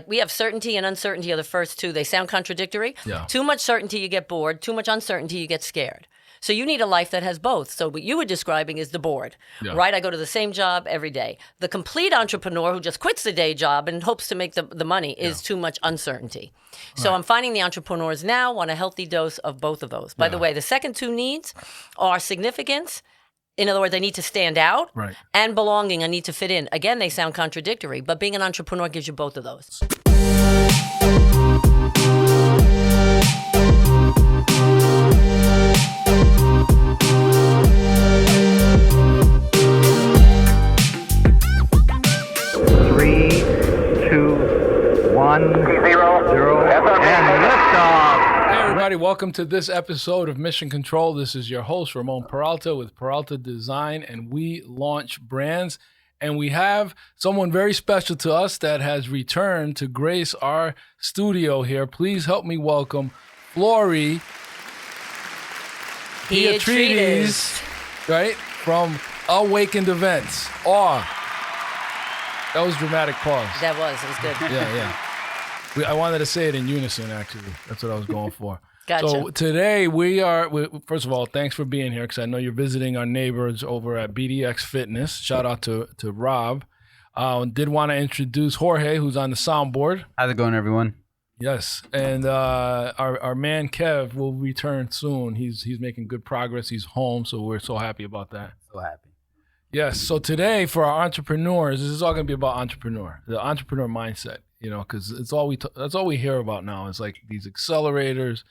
We have certainty and uncertainty are the first two. They sound contradictory. Yeah. Too much certainty, you get bored. Too much uncertainty, you get scared. So you need a life that has both. So what you were describing is the bored, right? I go to the same job every day. The complete entrepreneur who just quits the day job and hopes to make the money is too much uncertainty. So I'm finding the entrepreneurs now want a healthy dose of both of those. By the way, the second two needs are significance. In other words, I need to stand out, and belonging, I need to fit in. Again, they sound contradictory, but being an entrepreneur gives you both of those. And liftoff. Hey everybody, welcome to this episode of MissionCTRL. This is your host, Ramon Peralta with Peralta Design, and we launch brands. And we have someone very special to us that has returned to grace our studio here. Please help me welcome Flory Hiatrides, right? From Awakened Events. That was dramatic pause. It was good. Yeah. I wanted to say it in unison, actually. That's what I was going for. Gotcha. So today first of all, thanks for being here because I know you're visiting our neighbors over at BDX Fitness. Shout out to Rob. Did want to introduce Jorge, who's on the soundboard. How's it going, everyone? Yes, and our man Kev will return soon. He's making good progress. He's home, so we're so happy about that. So happy. Yes. So today for our entrepreneurs, this is all going to be about the entrepreneur mindset. You know, because that's all we hear about now is like these accelerators,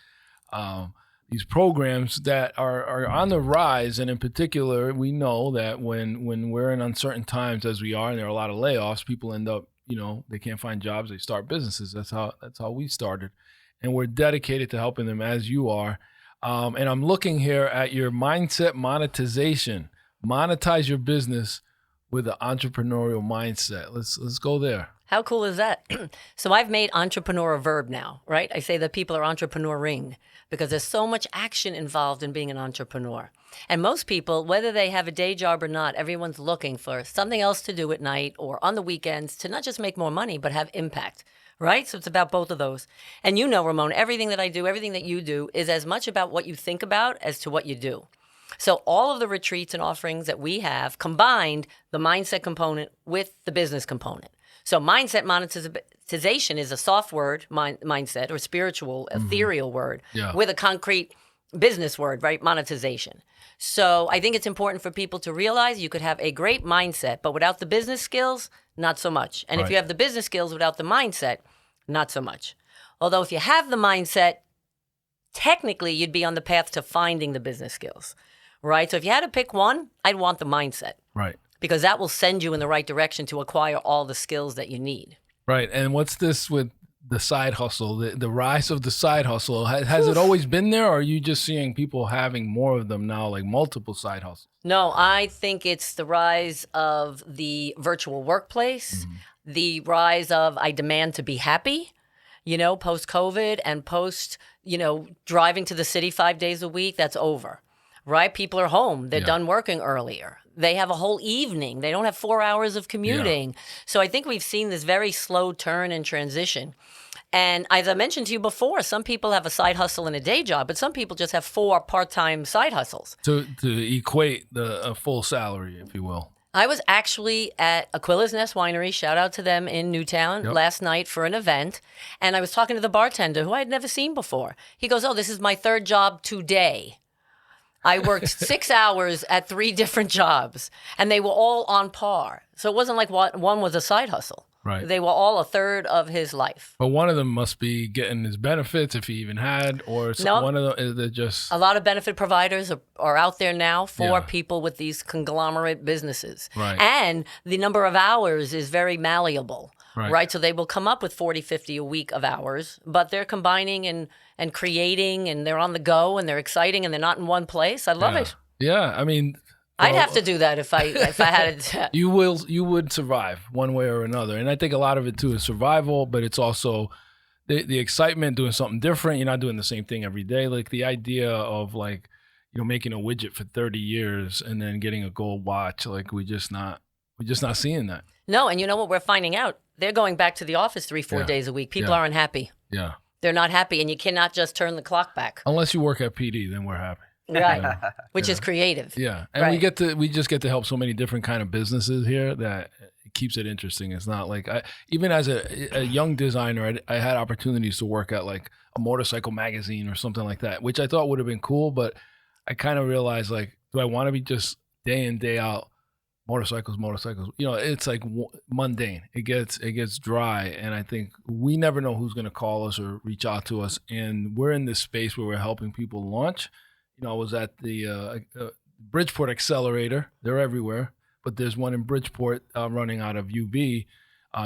these programs that are on the rise. And in particular, we know that when we're in uncertain times as we are, and there are a lot of layoffs, people end up, they can't find jobs. They start businesses. That's how we started. And we're dedicated to helping them as you are. And I'm looking here at your mindset monetization. Monetize your business with an entrepreneurial mindset. Let's go there. How cool is that? So I've made entrepreneur a verb now, right? I say that people are entrepreneuring because there's so much action involved in being an entrepreneur. And most people, whether they have a day job or not, everyone's looking for something else to do at night or on the weekends to not just make more money, but have impact, right? So it's about both of those. And Ramon, everything that I do, everything that you do is as much about what you think about as to what you do. So all of the retreats and offerings that we have combined the mindset component with the business component. So mindset monetization is a soft word, mindset, or spiritual, ethereal word with a concrete business word, right? Monetization. So I think it's important for people to realize you could have a great mindset, but without the business skills, not so much. And if you have the business skills without the mindset, not so much. Although if you have the mindset, technically you'd be on the path to finding the business skills, right? So if you had to pick one, I'd want the mindset. Right. Because that will send you in the right direction to acquire all the skills that you need. Right. And what's this with the side hustle, the rise of the side hustle? Has it always been there, or are you just seeing people having more of them now, like multiple side hustles? No, I think it's the rise of the virtual workplace, the rise of I demand to be happy, post-COVID and post, driving to the city 5 days a week, that's over. Right? People are home. They're done working earlier. They have a whole evening. They don't have 4 hours of commuting. So I think we've seen this very slow turn and transition. And as I mentioned to you before, some people have a side hustle and a day job, but some people just have 4 part-time side hustles. To equate a full salary, if you will. I was actually at Aquila's Nest Winery, shout out to them in Newtown, last night for an event. And I was talking to the bartender who I had never seen before. He goes, this is my 3rd job today. I worked 6 hours at 3 different jobs, and they were all on par. So it wasn't like one was a side hustle. Right. They were all a third of his life. But one of them must be getting his benefits if he even had, or one of them is it just... A lot of benefit providers are out there now for people with these conglomerate businesses. Right. And the number of hours is very malleable. Right. So they will come up with 40, 50 a week of hours, but they're combining and creating, and they're on the go, and they're exciting, and they're not in one place. I love it. Yeah, I mean... I'd have to do that if I had it. You would survive one way or another. And I think a lot of it too is survival, but it's also the excitement, doing something different. You're not doing the same thing every day. Like the idea of making a widget for 30 years and then getting a gold watch, like we're just not seeing that. No, and you know what we're finding out? they're going back to the office 3-4 Yeah. days a week. People Yeah. aren't happy. Yeah. They're not happy, and you cannot just turn the clock back. Unless you work at PD, then we're happy. Right. Yeah. Which is creative. Yeah, and Right. we just get to help so many different kind of businesses here that it keeps it interesting. It's not like even as a young designer, I had opportunities to work at like a motorcycle magazine or something like that, which I thought would have been cool. But I kind of realized, like, do I want to be just day in day out motorcycles? You know, it's like mundane. It gets dry, and I think we never know who's going to call us or reach out to us. And we're in this space where we're helping people launch. You know, I was at the Bridgeport Accelerator. They're everywhere, but there's one in Bridgeport running out of UB.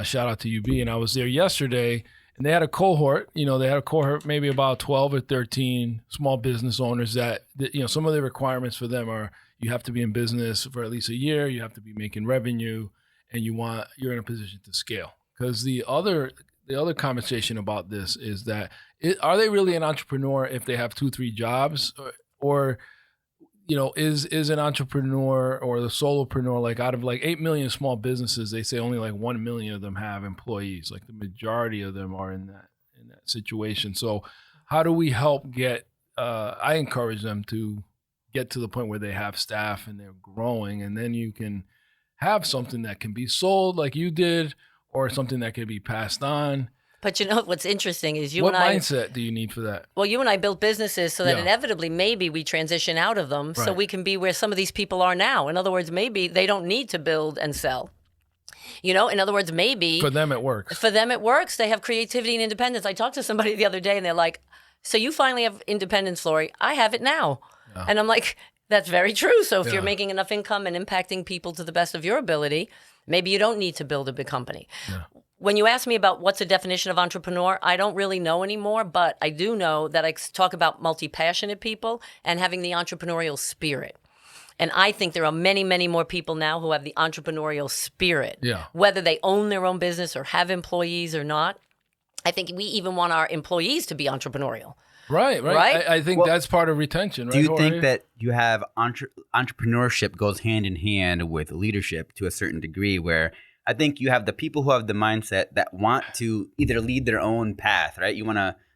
Shout out to UB. And I was there yesterday, and they had a cohort. You know, they had a cohort, maybe about 12 or 13 small business owners that you know, some of the requirements for them are you have to be in business for at least a year, you have to be making revenue, and you're in a position to scale. Because the other conversation about this is that are they really an entrepreneur if they have 2-3 jobs? Or, you know, is an entrepreneur or the solopreneur, like out of like 8 million small businesses, they say only like 1 million of them have employees. Like the majority of them are in that situation. So how do we help I encourage them to get to the point where they have staff and they're growing, and then you can have something that can be sold like you did, or something that can be passed on. But you know what's interesting is What mindset do you need for that? Well, you and I built businesses so that Yeah. inevitably maybe we transition out of them so Right. we can be where some of these people are now. In other words, maybe they don't need to build and sell. You know, in other words, maybe For them, it works. for them it works. They have creativity and independence. I talked to somebody the other day and they're like, so you finally have independence, Flory. I have it now. Yeah. And I'm like, that's very true. So if Yeah. you're making enough income and impacting people to the best of your ability, maybe you don't need to build a big company. Yeah. When you ask me about what's a definition of entrepreneur, I don't really know anymore, but I do know that I talk about multi-passionate people and having the entrepreneurial spirit. And I think there are many, many more people now who have the entrepreneurial spirit, Yeah. whether they own their own business or have employees or not. I think we even want our employees to be entrepreneurial. Right. Right? I think that's part of retention, right? Do you Jorge? think that you have entrepreneurship goes hand in hand with leadership to a certain degree, where I think you have the people who have the mindset that want to either lead their own path, right?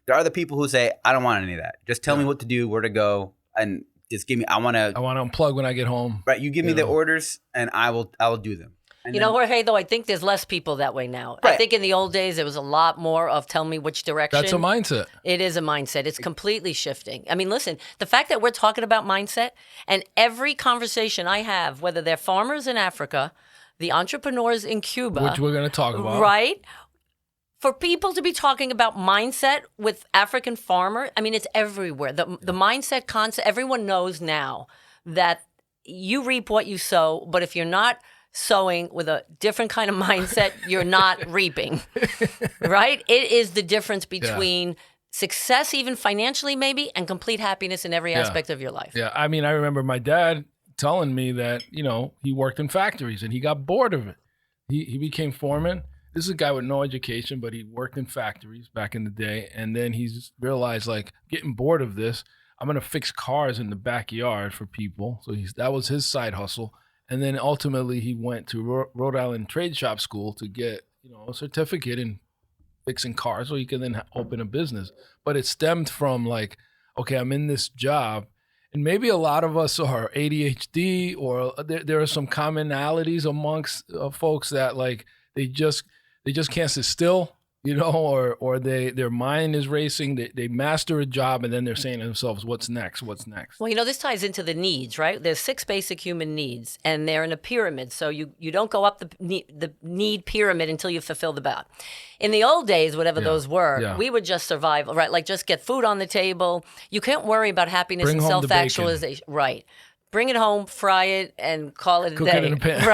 There are the people who say, I don't want any of that. Just tell me what to do, where to go, and just give me, I want to unplug when I get home. right. You give me the orders and I will do them. And You know, Jorge, though, I think there's less people that way now. I Right. think in the old days, there was a lot more of tell me which direction. That's a mindset. It is a mindset. It's completely shifting. I mean, listen, the fact that we're talking about mindset and every conversation I have, whether they're farmers in Africa, the entrepreneurs in Cuba, Which we're going to talk about. right? For people to be talking about mindset with African farmer, I mean, it's everywhere. The mindset concept, everyone knows now that you reap what you sow, but if you're not sowing with a different kind of mindset, you're not reaping, right? It is the difference between success, even financially maybe, and complete happiness in every aspect of your life. Yeah. I mean, I remember my dad telling me that, you know, he worked in factories and he got bored of it. He became foreman. This is a guy with no education, but he worked in factories back in the day. And then he's realized, like, getting bored of this, I'm going to fix cars in the backyard for people. So that was his side hustle. And then ultimately he went to Rhode Island Trade Shop School to get, you know, a certificate in fixing cars so he could then open a business. But it stemmed from like, okay, I'm in this job. And maybe a lot of us are ADHD, or there are some commonalities amongst folks that like they just can't sit still, you know, or their mind is racing. They master a job and then they're saying to themselves, "What's next? What's next?" Well, you know, this ties into the needs, right? There's 6 basic human needs, and they're in a pyramid. So you don't go up the need pyramid until you fulfill the bot. In the old days, whatever those were, we would just survive, right? Like just get food on the table. You can't worry about happiness Bring and home the bacon. self-actualization. Right. Bring it home, fry it, and call it a Cook day. it in a pan.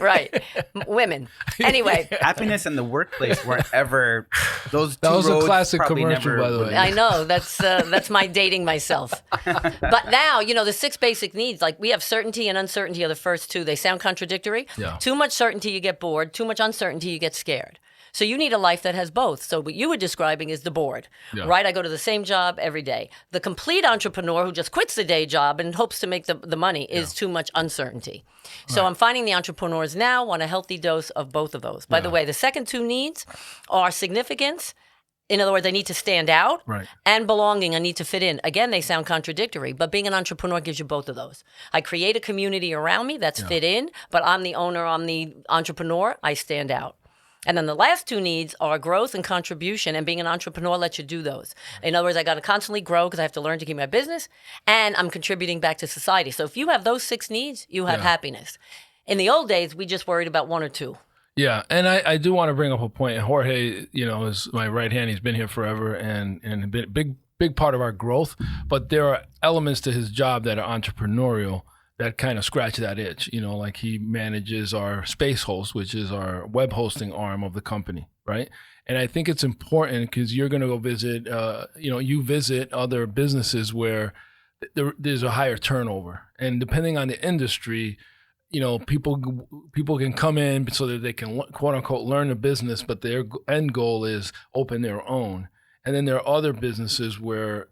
Right. Women. Anyway. happiness and the workplace weren't ever those two That was a roads classic probably commercial, never by the would- way. I know that's my dating myself. But now, you know, the 6 basic needs, like we have certainty and uncertainty are the first 2. They sound contradictory. Yeah. Too much certainty, you get bored. Too much uncertainty, you get scared. So you need a life that has both. So what you were describing is the bored, right? I go to the same job every day. The complete entrepreneur who just quits the day job and hopes to make the money is too much uncertainty. So I'm finding the entrepreneurs now want a healthy dose of both of those. By the way, the second two needs are significance. In other words, I need to stand out, and belonging, I need to fit in. Again, they sound contradictory, but being an entrepreneur gives you both of those. I create a community around me that's fit in, but I'm the owner, I'm the entrepreneur, I stand out. And then the last two needs are growth and contribution, and being an entrepreneur lets you do those. In other words, I got to constantly grow because I have to learn to keep my business, and I'm contributing back to society. So if you have those 6 needs, you have happiness. In the old days, we just worried about 1 or 2. Yeah, and I do want to bring up a point. Jorge, is my right hand. He's been here forever and a big part of our growth. But there are elements to his job that are entrepreneurial that kind of scratch that itch. Like he manages our Space Host, which is our web hosting arm of the company, right? And I think it's important because you're going to go visit, you visit other businesses where there's a higher turnover. And depending on the industry, people can come in so that they can, quote unquote, learn the business, but their end goal is open their own. And then there are other businesses where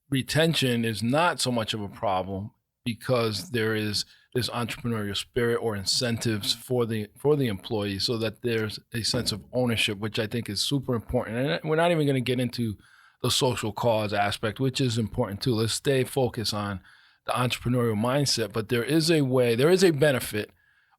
retention is not so much of a problem because there is this entrepreneurial spirit or incentives for the employees so that there's a sense of ownership, which I think is super important. And we're not even going to get into the social cause aspect, which is important too. Let's stay focused on the entrepreneurial mindset, but there is a benefit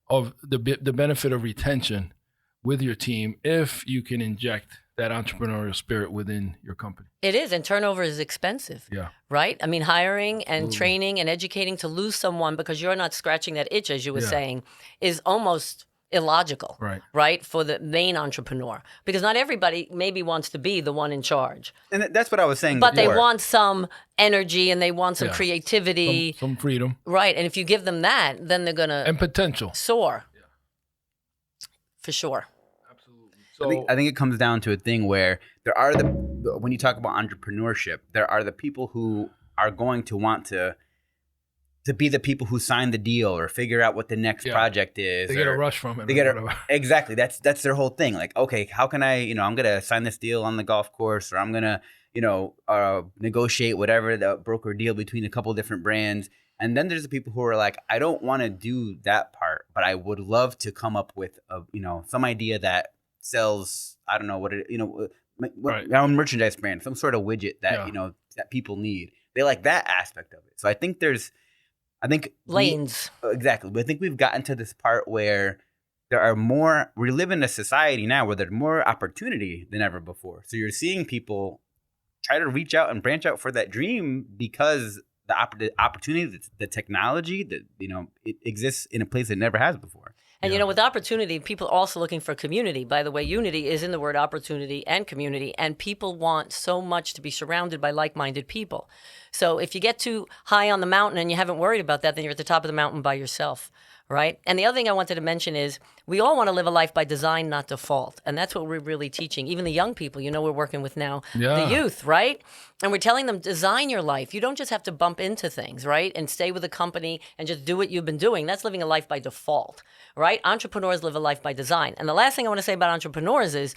of the benefit of retention with your team if you can inject that entrepreneurial spirit within your company. It is, and turnover is expensive. Yeah. Right? I mean, hiring and training and educating to lose someone because you're not scratching that itch, as you were saying, is almost illogical, right? For the main entrepreneur, because not everybody maybe wants to be the one in charge. And that's what I was saying but before. They want some energy and they want some creativity. Some freedom. Right. And if you give them that, then they're going to... And potential. Soar. Yeah. For sure. Absolutely. So I think it comes down to a thing where there are when you talk about entrepreneurship, there are the people who are going to want to be the people who sign the deal or figure out what the next project is. They get a rush from it. Exactly. That's their whole thing. Like, okay, how can I, I'm going to sign this deal on the golf course, or I'm going to, negotiate whatever the broker deal between a couple different brands. And then there's the people who are like, I don't want to do that part, but I would love to come up with some idea that sells, I don't know what it, my own merchandise brand, some sort of widget that, that people need. They like that aspect of it. So I think lanes. Exactly. But I think we've gotten to this part where we live in a society now where there's more opportunity than ever before. So you're seeing people try to reach out and branch out for that dream because the opportunity, the technology, it exists in a place it never has before. And, with opportunity, people are also looking for community. By the way, unity is in the word opportunity and community. And people want so much to be surrounded by like-minded people. So if you get too high on the mountain and you haven't worried about that, then you're at the top of the mountain by yourself, right? And the other thing I wanted to mention is we all want to live a life by design, not default. And that's what we're really teaching. Even the young people, we're working with now, the youth, right? And we're telling them, design your life. You don't just have to bump into things, right? And stay with a company and just do what you've been doing. That's living a life by default, right? Entrepreneurs live a life by design. And the last thing I want to say about entrepreneurs is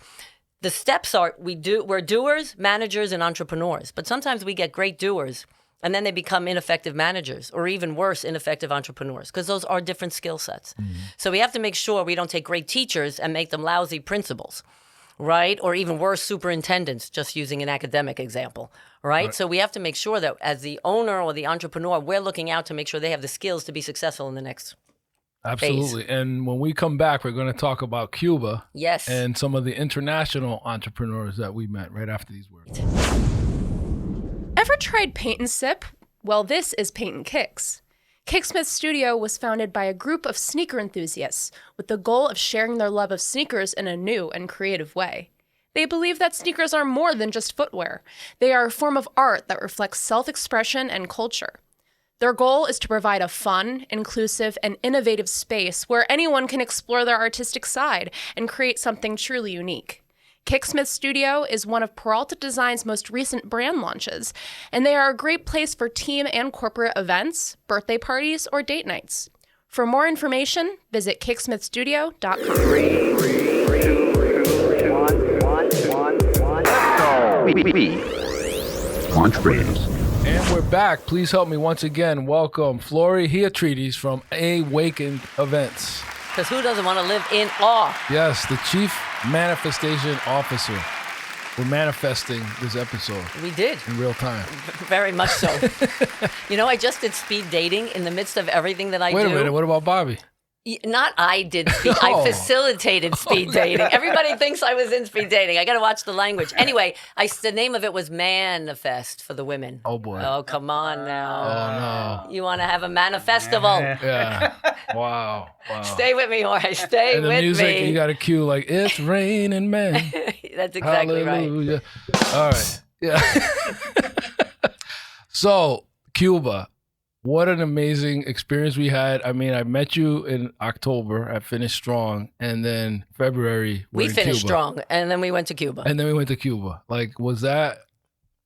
the steps are we're doers, managers, and entrepreneurs. But sometimes we get great doers and then they become ineffective managers, or even worse, ineffective entrepreneurs, because those are different skill sets. Mm-hmm. So we have to make sure we don't take great teachers and make them lousy principals, right? Or even worse, superintendents, just using an academic example, right? So we have to make sure that as the owner or the entrepreneur, we're looking out to make sure they have the skills to be successful in the next Absolutely. phase. And when we come back, we're going to talk about Cuba. Yes. And some of the international entrepreneurs that we met right after these words. Ever tried paint and sip? Well, this is Paint and Kicks. Kicksmith Studio was founded by a group of sneaker enthusiasts with the goal of sharing their love of sneakers in a new and creative way. They believe that sneakers are more than just footwear. They are a form of art that reflects self-expression and culture. Their goal is to provide a fun, inclusive, and innovative space where anyone can explore their artistic side and create something truly unique. Kicksmith Studio is one of Peralta Design's most recent brand launches, and they are a great place for team and corporate events, birthday parties, or date nights. For more information, visit kicksmithstudio.com. 3, 2, 1. We launch brands. And we're back. Please help me once again welcome Flory Hiatrides from Awakened Events. Because who doesn't want to live in awe? Yes, the Chief Manifestation Officer. We're manifesting this episode We did. in real time. Very much so. I just did speed dating in the midst of everything that I do. Wait a minute. What about Bobby? Not I did speed. Oh. I facilitated speed dating. Everybody thinks I was in speed dating. I got to watch the language. Anyway, the name of it was Manifest for the women. Oh, boy. Oh, come on now. Oh, no. You want to have a manifestival. Yeah. Wow. Stay with me, Jorge. Stay And the with music, me. you got to cue like, it's raining men. That's exactly right. Hallelujah. All right. Yeah. So, Cuba. What an amazing experience we had. I mean, I met you in October at Finish Strong, and then February We in finished Cuba. strong, and then we went to Cuba. And then we went to Cuba. Like, was that,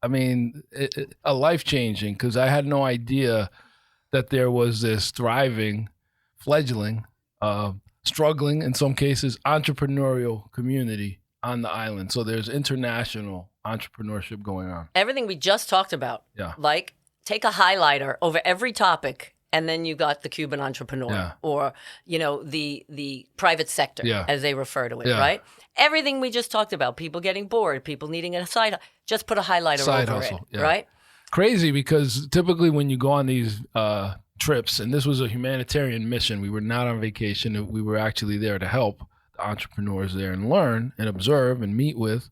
I mean, a life-changing, because I had no idea that there was this thriving, fledgling, struggling, in some cases, entrepreneurial community on the island. So there's international entrepreneurship going on. Everything we just talked about. Yeah. Like, take a highlighter over every topic, and then you got the Cuban entrepreneur, Yeah. or the private sector, Yeah. as they refer to it, Yeah. right? Everything we just talked about, people getting bored, people needing a side, just put a highlighter Side over hustle, it, yeah. right? Crazy, because typically when you go on these trips, and this was a humanitarian mission, we were not on vacation, we were actually there to help the entrepreneurs there and learn and observe and meet with.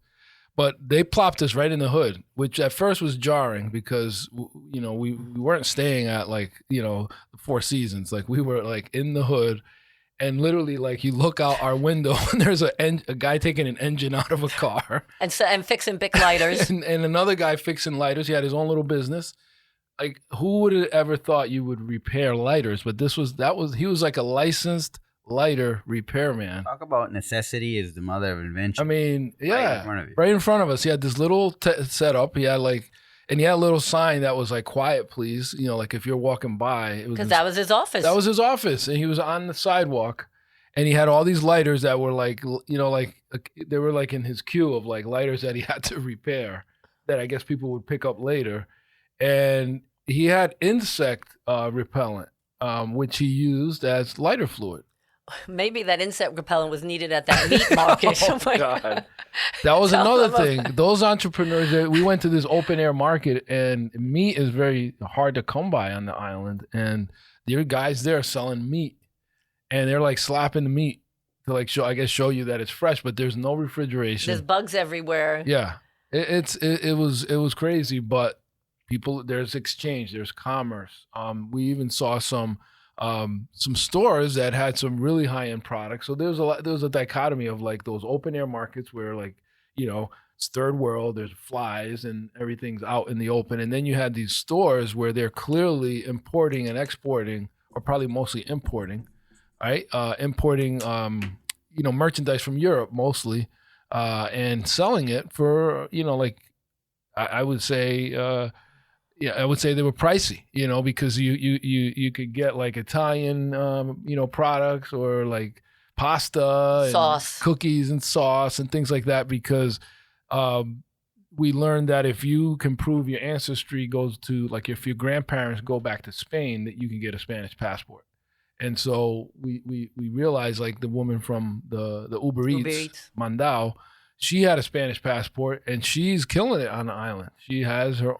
But they plopped us right in the hood, which at first was jarring because, we weren't staying at the Four Seasons. Like, we were like in the hood, and literally like you look out our window and there's a guy taking an engine out of a car And fixing Bic lighters. and another guy fixing lighters. He had his own little business. Like, who would have ever thought you would repair lighters? But he was like a licensed lighter repairman. Talk about necessity is the mother of invention. I mean, yeah, in front of you. right in front of us. He had this little setup. He had a little sign that was like, "Quiet, please." Like if you're walking by, it was Because that was his office. that was his office, and he was on the sidewalk, and he had all these lighters that were they were like in his queue of like lighters that he had to repair, that I guess people would pick up later, and he had insect repellent, which he used as lighter fluid. Maybe that insect repellent was needed at that meat market. Oh my God. That was another thing. Those entrepreneurs, we went to this open air market, and meat is very hard to come by on the island. And there are guys there selling meat, and they're like slapping the meat to like show you that it's fresh, but there's no refrigeration. There's bugs everywhere. Yeah, it was crazy, but there's exchange, there's commerce. We even saw some stores that had some really high end products. So there was a dichotomy of like those open air markets where it's third world, there's flies and everything's out in the open, and then you had these stores where they're clearly importing and exporting, or probably mostly importing, right? Importing merchandise from Europe mostly, and selling it for I would say. I would say they were pricey, because you could get like Italian, products, or like pasta, and Sauce, cookies and sauce and things like that, because we learned that if you can prove your ancestry goes to, like, if your grandparents go back to Spain, that you can get a Spanish passport. And so we realized, like, the woman from the Uber Eats, Mandao, she had a Spanish passport, and she's killing it on the island.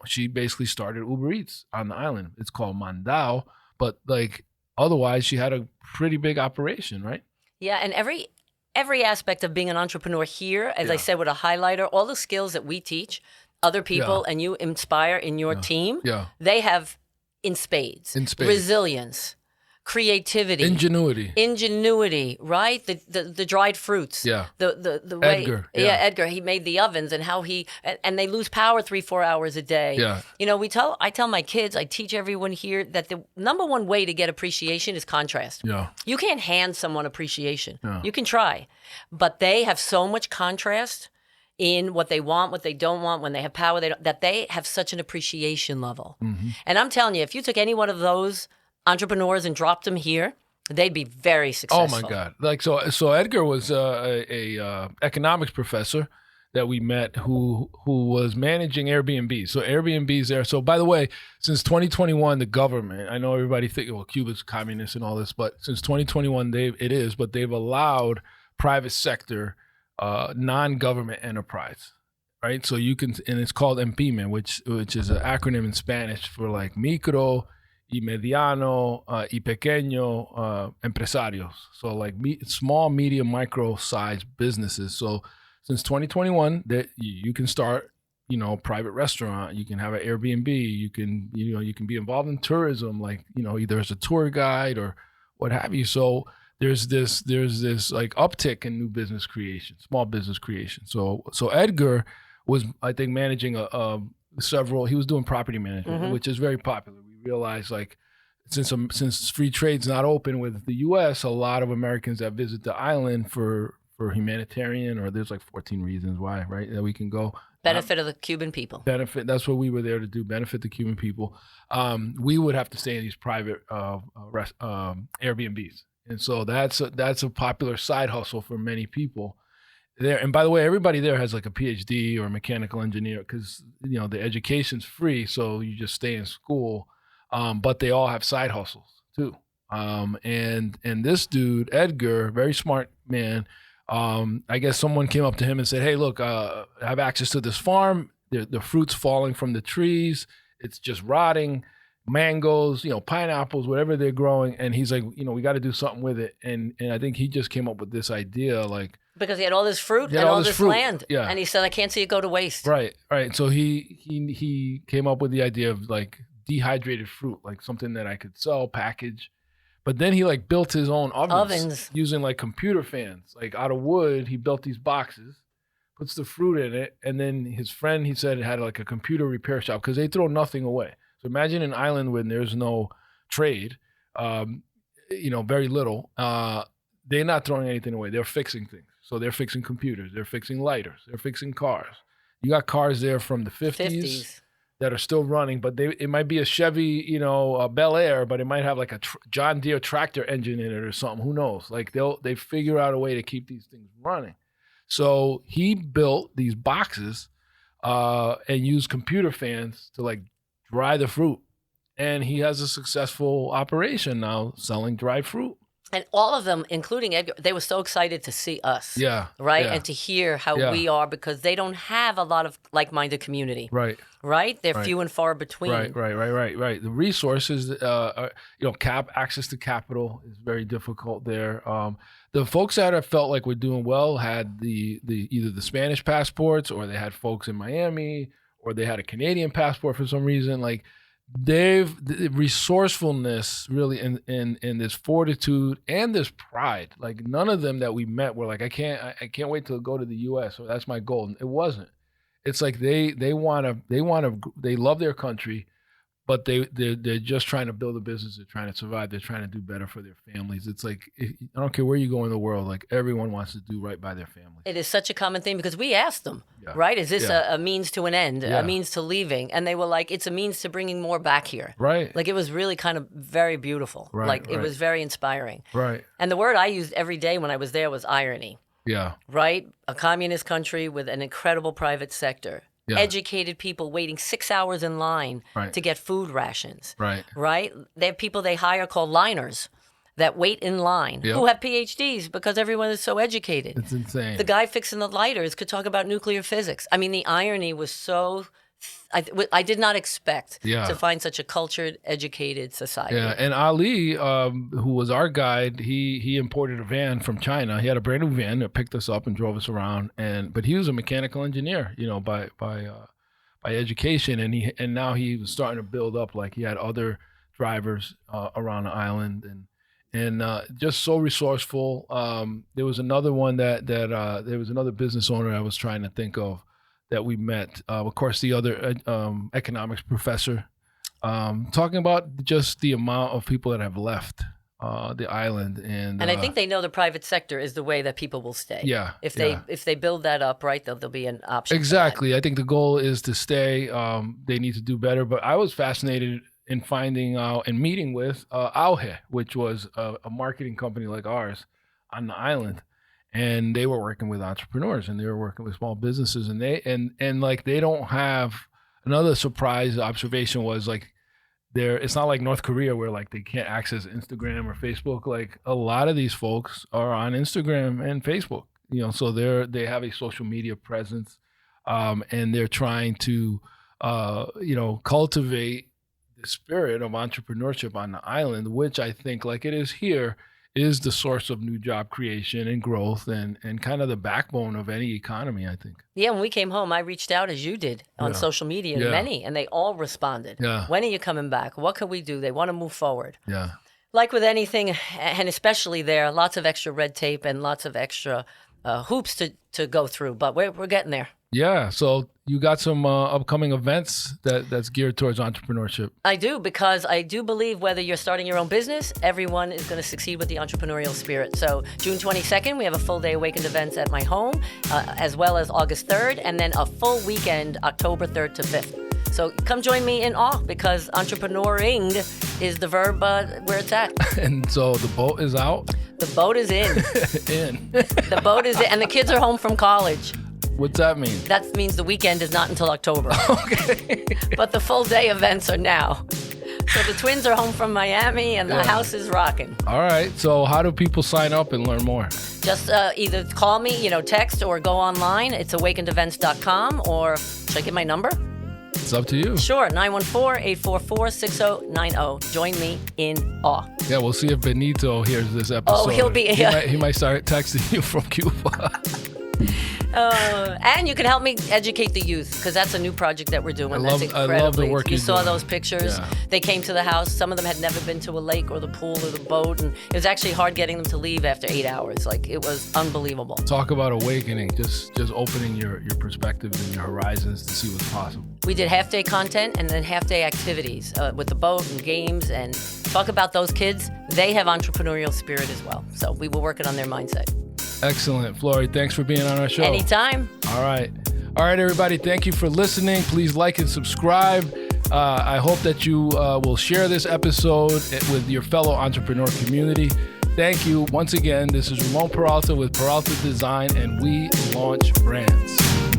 She basically started Uber Eats on the island. It's called Mandao, but like otherwise she had a pretty big operation, right? Yeah, and every aspect of being an entrepreneur here, as I said, with a highlighter, all the skills that we teach other people and you inspire in your team, they have in spades. Resilience, creativity, ingenuity, right? The dried fruits. Yeah. The way Edgar. Edgar, he made the ovens, and how and they lose power 3-4 hours a day. Yeah. I tell my kids, I teach everyone here that the number one way to get appreciation is contrast. Yeah. You can't hand someone appreciation. Yeah. You can try, but they have so much contrast in what they want, what they don't want, when they have power, that they have such an appreciation level. Mm-hmm. And I'm telling you, if you took any one of those entrepreneurs and dropped them here, they'd be very successful. Oh my God! Like so Edgar was a economics professor that we met who was managing Airbnb. So Airbnb's there. So by the way, since 2021, the government, I know everybody think, well, Cuba's communist and all this, but since 2021, they've allowed private sector, non-government enterprise, right? So you can, and it's called MPYME, which is an acronym in Spanish for like micro, y mediano, y pequeño empresarios. So like small, medium, micro-sized businesses. So since 2021, that you can start, private restaurant. You can have an Airbnb. You can be involved in tourism, like either as a tour guide or what have you. So there's this like uptick in new business creation, small business creation. So Edgar was, I think, managing several. He was doing property management, which is very popular. We realized, like, since free trade's not open with the U.S., a lot of Americans that visit the island for humanitarian, or there's like 14 reasons why, right, that we can go. Benefit of the Cuban people. Benefit. That's what we were there to do. Benefit the Cuban people. We would have to stay in these private Airbnbs, and so that's a popular side hustle for many people there. And by the way, everybody there has like a PhD or a mechanical engineer, because the education's free, so you just stay in school. But they all have side hustles too. And this dude Edgar, very smart man. I guess someone came up to him and said, "Hey, look, I have access to this farm. The fruit's falling from the trees. It's just rotting. Mangoes, pineapples, whatever they're growing." And he's like, we got to do something with it. And I think he just came up with this idea, like, because he had all this fruit and all this land. Yeah. And he said, I can't see it go to waste. Right. So he came up with the idea of like dehydrated fruit, like something that I could sell, package. But then he like built his own ovens using like computer fans, like out of wood. He built these boxes, puts the fruit in it, and then his friend, he said, had like a computer repair shop, because they throw nothing away. So imagine an island when there's no trade, very little. They're not throwing anything away. They're fixing things. So they're fixing computers. They're fixing lighters. They're fixing cars. You got cars there from the 50s. That are still running, but it might be a Chevy, a Bel Air, but it might have like a John Deere tractor engine in it or something. Who knows? Like they figure out a way to keep these things running. So he built these boxes and used computer fans to like dry the fruit, and he has a successful operation now selling dry fruit. And all of them, including Edgar, they were so excited to see us. Yeah. Right? Yeah. And to hear how we are, because they don't have a lot of like-minded community. Right. Right? They're few and far between. Right. The resources, access to capital is very difficult there. The folks that I felt like were doing well had either the Spanish passports, or they had folks in Miami, or they had a Canadian passport for some reason. Like, the resourcefulness really in this fortitude and this pride. Like, none of them that we met were like, I can't wait to go to the US, so that's my goal. It wasn't. It's like they love their country, but they're just trying to build a business. They're trying to survive. They're trying to do better for their families. It's like, I don't care where you go in the world, like, everyone wants to do right by their families. It is such a common thing, because we asked them, right? Is this a means to an end, a means to leaving? And they were like, it's a means to bringing more back here. Right. Like, it was really kind of very beautiful. Right, It was very inspiring. Right. And the word I used every day when I was there was irony. Yeah. Right? A communist country with an incredible private sector. Yeah. Educated people waiting 6 hours in line to get food rations. Right. Right? They have people they hire called liners that wait in line who have PhDs, because everyone is so educated. It's insane. The guy fixing the lighters could talk about nuclear physics. I mean, the irony was so... I did not expect to find such a cultured, educated society. Yeah, and Ali, who was our guide, he imported a van from China. He had a brand new van that picked us up and drove us around. But he was a mechanical engineer, by education, and now he was starting to build up. Like, he had other drivers around the island, and just so resourceful. There was another one that there was another business owner I was trying to think of that we met. Of course, the other economics professor, talking about just the amount of people that have left the island, and I think they know the private sector is the way that people will stay. Yeah, if they build that up, right, there'll be an option. Exactly. I think the goal is to stay. They need to do better. But I was fascinated in finding out and meeting with Auge, which was a marketing company like ours on the island. and they were working with entrepreneurs and they were working with small businesses, and they don't have. Another surprise observation was like, it's not like North Korea where like they can't access Instagram or Facebook. Like a lot of these folks are on Instagram and Facebook, so they have a social media presence, and they're trying to cultivate the spirit of entrepreneurship on the island, which I think, like it is here, is the source of new job creation and growth and kind of the backbone of any economy, I think. Yeah, when we came home, I reached out as you did on social media, many, and they all responded. Yeah. When are you coming back? What can we do? They want to move forward. Yeah. Like with anything, and especially there, lots of extra red tape and lots of extra hoops to go through, but we're getting there. Yeah, so you got some upcoming events that's geared towards entrepreneurship. I do, because I do believe whether you're starting your own business, everyone is going to succeed with the entrepreneurial spirit. So June 22nd, we have a full day Awakened events at my home, as well as August 3rd, and then a full weekend, October 3rd to 5th. So come join me in awe, because entrepreneuring is the verb where it's at. And so the boat is out? The boat is in. The boat is in, and the kids are home from college. What's that mean? That means the weekend is not until October. Okay. But the full day events are now. So the twins are home from Miami and the house is rocking. All right. So how do people sign up and learn more? Just either call me, text, or go online. It's awakenedevents.com, or should I give my number? It's up to you. Sure, 914-844-6090. Join me in awe. Yeah, we'll see if Benito hears this episode. Oh, he'll be... He might start texting you from Cuba. And you can help me educate the youth, because that's a new project that we're doing. I love the work you you're saw doing. those pictures. Yeah. They came to the house. Some of them had never been to a lake or the pool or the boat, and it was actually hard getting them to leave after 8 hours. Like, it was unbelievable. Talk about awakening, just opening your perspectives and your horizons to see what's possible. We did half-day content and then half-day activities with the boat and games, and talk about those kids. They have entrepreneurial spirit as well, so we will work it on their mindset. Excellent. Flory, thanks for being on our show. Anytime. All right, everybody. Thank you for listening. Please like and subscribe. I hope that you will share this episode with your fellow entrepreneur community. Thank you once again. This is Ramon Peralta with Peralta Design, and we launch brands.